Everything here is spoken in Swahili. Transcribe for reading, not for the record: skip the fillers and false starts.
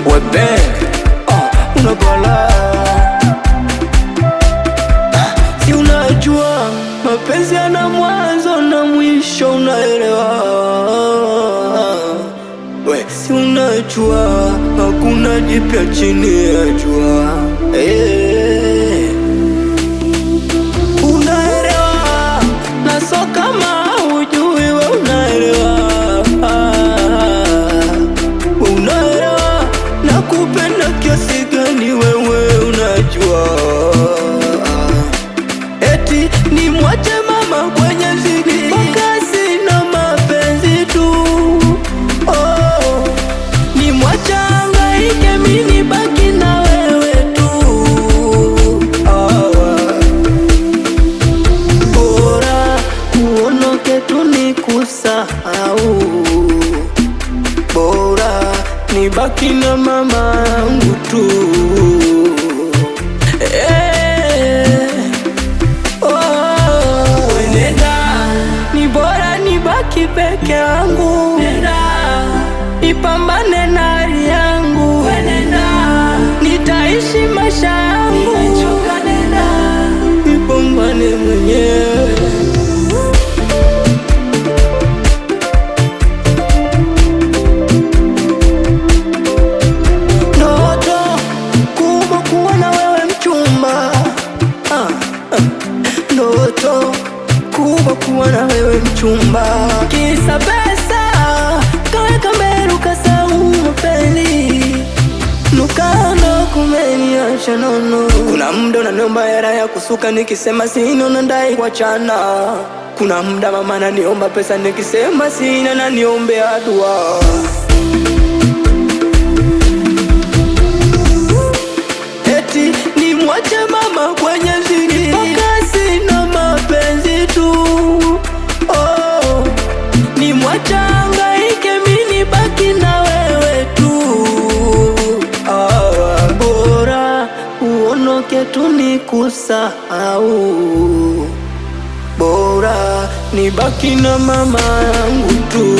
Webe unabala, si unajua mapenzi yana mwanzo na mwisho, unaelewa? We si unajua hakuna jipya chini ya jua, unaelewa? Na so kama hujui we unaelewa, unaelewa na kupenda kiasi gani wewe unajua. Eti ni mwache mama kwenye ziki kasi na mapenzi tu, oh, ni mwache hangaike mini baki na wewe tu, bora uonoke tu ni kusahau, bora ni baki na mama yangu tu. Ni bora nibaki peke yangu, nipambane na hali yangu, nitaishi maisha yangu, nipambane mwenyewe. Ndoto kubwa kuwa na wewe mchumba, ndoto kubwa kuwa na wewe mchumba, kisa pesa kaweka mbele kasahau mapenzi, nukando kumeniacha nono. Kuna muda unaniomba hela ya kusuka nikisema sina unadai kuachana, kuna muda mama ananiomba pesa nikisema sina ananiombea dua. Eti ni mwache mama kwenye ziki kasi na mapenzi tu, oh, ni mwache hangaike mini baki na wewe tu, bora uonoke tu ni kusahau, bora ni baki na mama yangu tu,